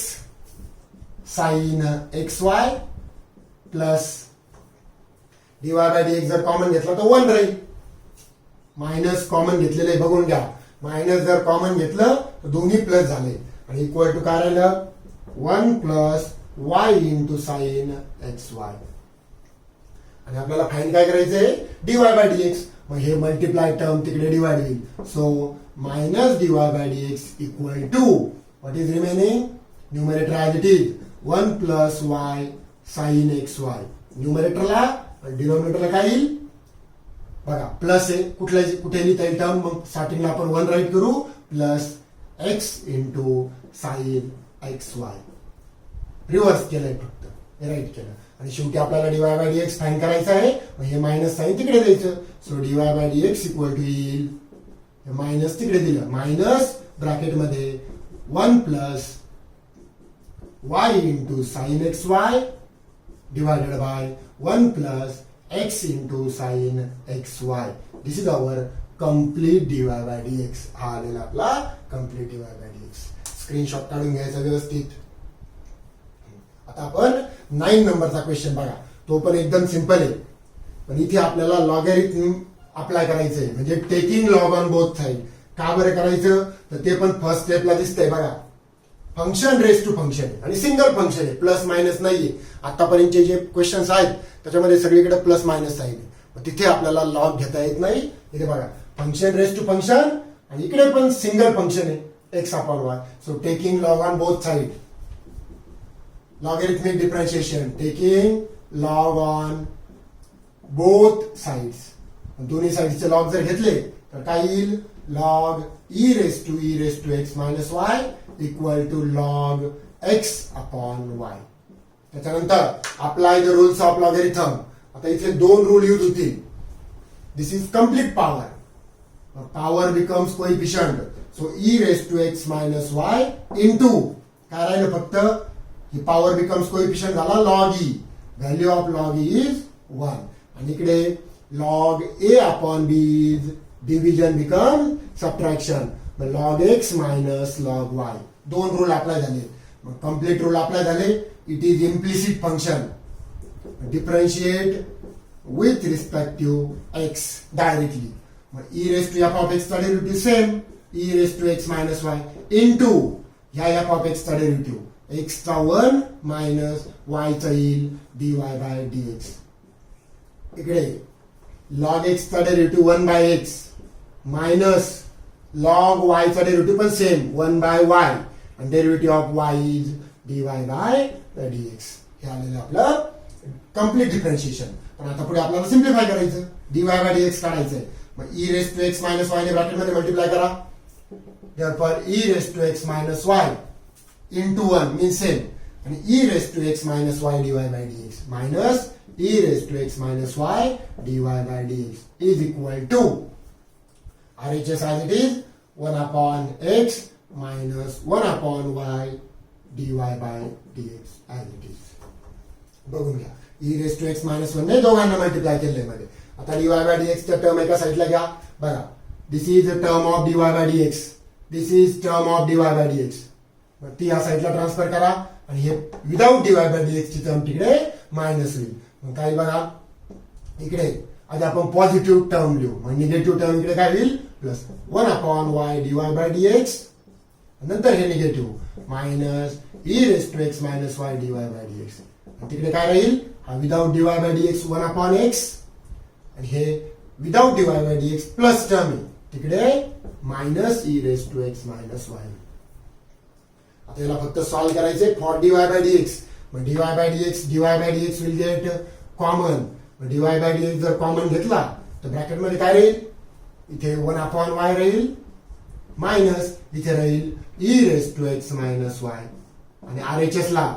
sine x y plus dy by dx जर कॉमन घेतला तर 1 राहील. मायनस कॉमन घेतलेलं आहे बघून घ्या. मायनस जर कॉमन घेतलं तर दोन्ही प्लस झाले आणि इक्वल टू काय राहिलं 1 plus y into sine x Y. आणि आपल्याला फाईन काय करायचंय dy by dx. मग हे मल्टिप्लाय टर्म तिकडे डिवाइड होईल. So minus dy by dx equal to what is remaining numerator as it is 1 plus y sine x y. न्यूमरेटरला डिनॉमिनेटरला काय येईल बघा प्लस आहे. कुठे लिहिता येईल टर्म मग स्टार्टिंगला आपण 1 राईट करू plus x into sine x Y. Reverse केलंय फक्त, राईट केलं आणि शेवटी आपल्याला dy by dx फाईन करायचं आहे. हे मायनस साइन तिकडे द्यायचं. So dy by dx equal to येईल मायनस तिकडे दिलं मायनस ब्रॅकेट मध्ये 1 plus y into sine x y divided by 1 plus x into sin xy. This is our complete dy by dx. हा आलेला आपला complete dy by dx. Screenshot काढून घ्यायचा व्यवस्थित. आता आपण 9 नंबरचा क्वेश्चन बघा. तो पण एकदम सिंपल आहे पण इथे आपल्याला लॉगॅरिथम अप्लाय करायचंय म्हणजे taking log on both side. का बरं करायचं तर ते पण फर्स्ट स्टेपला दिसतंय बघा. फंक्शन रेस टू फंक्शन आहे आणि सिंगल फंक्शन आहे, प्लस मायनस नाहीये. आतापर्यंतचे जे क्वेश्चन्स आहेत त्याच्यामध्ये सगळीकडे प्लस मायनस साईन आहे. मग तिथे आपल्याला लॉग घेता येत नाही. इथे बघा फंक्शन रेस टू फंक्शन आणि इकडे पण सिंगल फंक्शन आहे x upon y. So taking log on both side. Logarithmic differentiation taking log on both sides. दोन्ही साइडचे लॉग जर घेतले तर काय येईल log e raise to x minus y equal to log x upon y. त्याच्यानंतर apply the rules of logarithm. आता इथे दोन रूल यूज होतील. This is complete power. Power becomes coefficient. So e raise to x minus y into काय राहिलं फक्त ही पॉवर बिकम्स कोइफिशियंट झाला log e. Value of log e is 1. आणि इकडे log a upon b is division become subtraction. Log x minus log y. दोन रूल अप्लाय झाले. मग कम्प्लीट रूल अप्लाय झाले. It is implicit function. Differentiate with respect to x directly. मग e raise to f of x चा derivative same e raise to x minus y into ह्या एफ ऑफ एक्स चा डेरिव्हेटिव्ह एक्स चा 1 मायनस वाय चा येईल dy बाय dx. इकडे लॉग एक्स चा derivative 1 by x minus log y चा डेरिव्हेटिव्ह पण सेम 1 बाय वाय आणि derivative of y is dy by dx. हे आलेलं आपलं कम्प्लीट डिफरन्शिएशन. पण आता पुढे आपल्याला सिम्प्लिफाय करायचं. dy बाय dx काढायचंय. मग e raise to x minus y ने ब्रॅकेटमध्ये मल्टिप्लाय करा. therefore e raised to x minus y into 1 means same. And e raised to x minus y dy by dx minus e raised to x minus y dy by dx is equal to RHS as it is 1 upon x minus 1 upon y dy by dx as it is. बघून घ्या. e raised to x minus 1 ने दोघांना मल्टिप्लाय केले मध्ये. आता dy by dx चा टर्म एका साईडला घ्या. बघा this is a term of dy by dx. This is term of dy by dx. ती या साईडला ट्रान्सफर करा आणि हे विदाउट dy by dx ची टर्म तिकडे मायनस होईल. मग काय बघा इकडे आधी आपण पॉझिटिव्ह टर्म लिहू. मग निगेटिव्ह टर्म इकडे काय होईल plus 1 upon y dy by dx. नंतर हे negative minus e raise to x minus y dy by dx. तिकडे काय राहील हा without dy by dx 1 upon x आणि हे without dy by dx plus term आहे तिकडे minus e raise to x minus y. आता याला फक्त सॉल्व्ह करायचे फॉर dy by dx. मग dy by dx will get common. dy by dx जर कॉमन घेतला तर ब्रॅकेट मध्ये काय राहील इथे 1 अपॉन वाय राहील मायनस इथे राहील e raise to x minus y. आणि RHS ला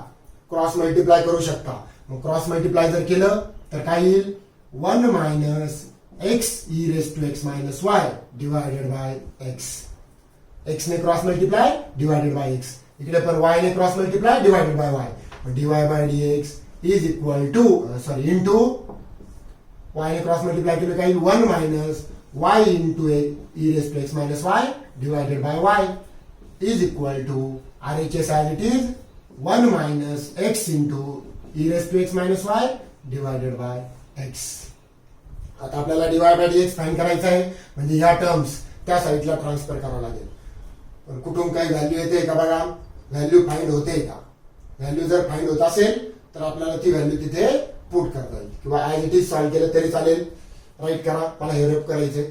क्रॉस मल्टिप्लाय करू शकता. मग क्रॉस मल्टिप्लाय जर केलं तर काय येईल 1 minus x e raised to x minus y divided by x. x ने cross multiply divided by x. इकडे पण y ने cross multiply divided by y. dy by dx is equal to into y ने क्रॉस मल्टिप्लाय केलं काय 1 minus y into e raised to x minus y divided by y is equal to RHS as it is 1 minus x into e raised to x minus y divided by x. आता आपल्याला dy by dx फाइंड करायचं आहे. म्हणजे ह्या टर्म्स त्या साईडला ट्रान्सफर करावं लागेल. पण कुठून काही व्हॅल्यू येते का बघा. व्हॅल्यू फाइंड होते का. व्हॅल्यू जर फाइंड होत असेल तर आपल्याला ती व्हॅल्यू तिथे पुट करता येईल किंवा ऍज इट इज सॉल्व्ह केलं तरी चालेल. राईट करा. मला हे रेप करायचे.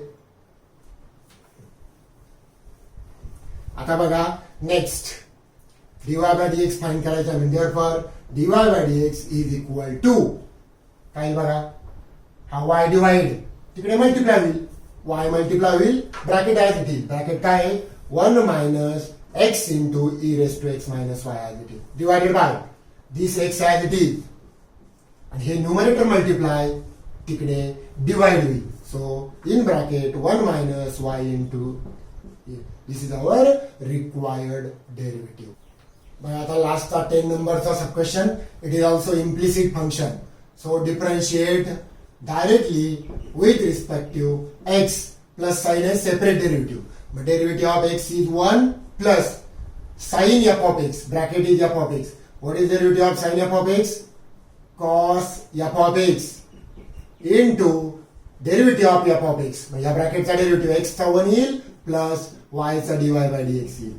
आता बघा next dy by dx find करायचा म्हणजे for dy by dx is equal to काय बघा हा y डिवाइड तिकडे मल्टिप्लाय होईल. y मल्टिप्लाय होईल bracket as it is. Bracket काय आहे 1 minus x into e raise to x minus y as it is divided by this x as it is. आणि हे न्यूमरेटर मल्टिप्लाय तिकडे डिवाइड होईल. So in bracket 1 minus y into this is our required derivative. मग आता लास्टचा 10 नंबरचा sub question. It is also implicit function. So differentiate directly with respect to x plus sin a separate derivative. But derivative of x is 1 plus sin f of x. Bracket is f of x. What is derivative of sin f of x? Cos f of x into derivative of f of x. या ब्रॅकेटचा डेरिव्हेटिव्ह x चा 1 येईल प्लस y चा dy by dx येईल.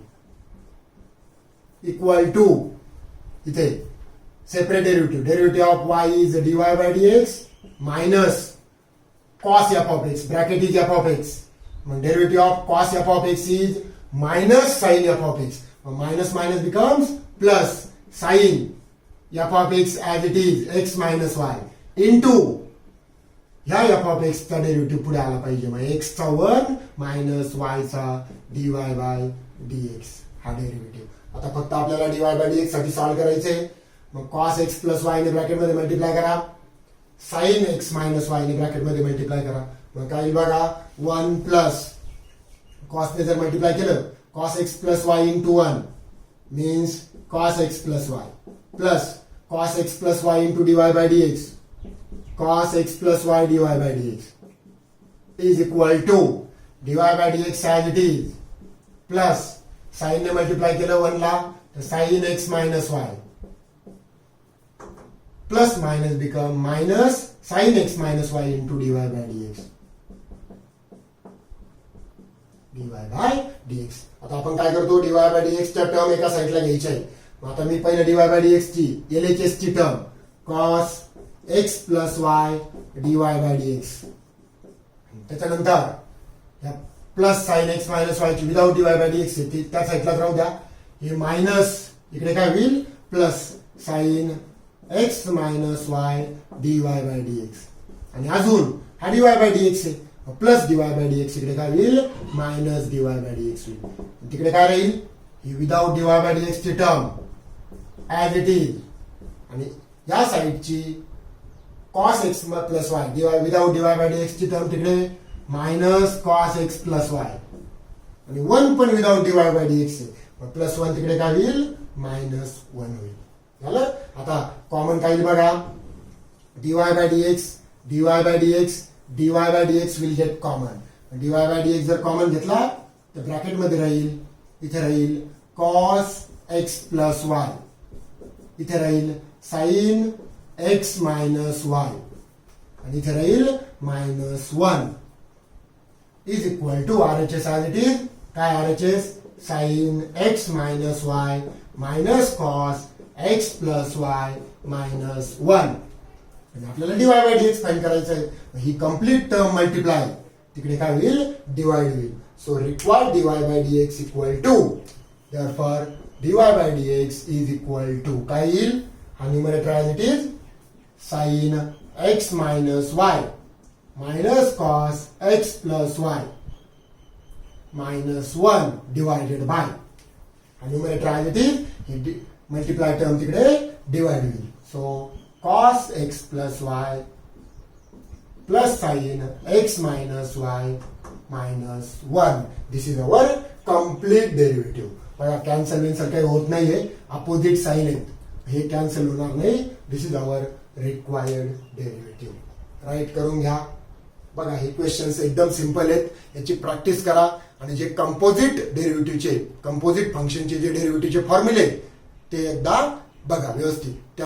इक्वल टू इथे separate derivative of y is dy by dx minus cos f of x. Bracket is f of x. Derivative of cos f of x is minus sin f of x. Minus minus becomes plus sin f of x as it is x minus y into ह्या f of x चा डेरिव्हेटिव्ह पुढे आला पाहिजे. मग x चा 1 मायनस y चा dy by dx हा डेरिव्हेटिव्ह. आता फक्त आपल्याला dy by dx साठी सॉल्व्ह करायचंय. मग कॉस एक्स प्लस वाय ने ब्रॅकेटमध्ये मल्टिप्लाय करा, साइन एक्स मायनस वाय ने ब्रॅकेटमध्ये मल्टिप्लाय करा. मग काय येईल बघा, 1 प्लस कॉसने जर मल्टिप्लाय केलं, cos x plus y into 1 means cos x plus y plus cos x plus y into dy by dx, cos x plus y dy by dx is equal to dy by dx as it is plus sine ने मल्टिप्लाय केलं 1 ला तर sine x minus y plus minus become minus sine x minus y into dy by dx, dy by dx. आता आपण काय करतो, डीवाय बाय डीएक्स च्या टर्म एका साईडला घ्यायच्या आहे. मग आता मी पहिले डीवाय बाय डीएक्स ची एलएचएस ची term cos x plus y dy by dx, त्याच्यानंतर plus sine x minus y ची विदाउट डीवाय बाय डीएक्स ती त्या साईडलाच राहू द्या. हे मायनस इकडे काय होईल, plus sine x minus y dy by dx, आणि अजून हा डीवाय बाय डीएक्स आहे प्लस डीवाय बाय डीएक्स, इकडे काय होईल मायनस डीवाय बाय डीएक्स होईल. तिकडे काय राहील, ही विदाउट डीवाय बाय डीएक्स ची टर्म ॲज इट इज, आणि या साईडची cos x plus y dy without dy by dx ची टर्म तिकडे minus cos x plus y, आणि 1 पण विदाउट डीवाय बाय डीएक्स आहे, प्लस 1 तिकडे काय होईल मायनस 1 होईल. झालं. आता कॉमन काय येईल बघा, dy by dx dy by dx dy by dx will get common. Dy by dx जर कॉमन घेतला तर ब्रॅकेटमध्ये राहील, इथे राहील कॉस एक्स प्लस वाय, इथे राहील साइन एक्स मायनस वाय, आणि इथे राहील minus 1 is equal to RHS as it is. काय RHS, sine x minus y minus cos x plus y minus 1. आणि आपल्याला डीवाय बाय डीएक्स फाइंड करायचं आहे. ही कंप्लीट टर्म मल्टिप्लाय तिकडे काय होईल, डिवाइड होईल. So required dy by dx equal to, therefore dy by dx is equal to काय येईल, हा numerator as it is sine x minus y minus cos x plus y minus 1 divided by, हा numerator as it is, multiply term तिकडे डिवाइड होईल. So cos x plus y plus sin x minus y minus 1. This is our complete derivative. बघा कॅन्सल विन्सल काही होत नाहीये, अपोजिट साइन आहेत, हे कॅन्सल होणार नाही. This is our required derivative. Write करून घ्या. बघा हे क्वेश्चन्स एकदम सिंपल आहेत, याची प्रॅक्टिस करा, आणि जे कंपोजिट डेरिव्हेटिव्हचे कंपोजिट फंक्शनचे जे डेरिव्हेटिव्हचे फॉर्म्युले ते एकदा बघा व्यवस्थित.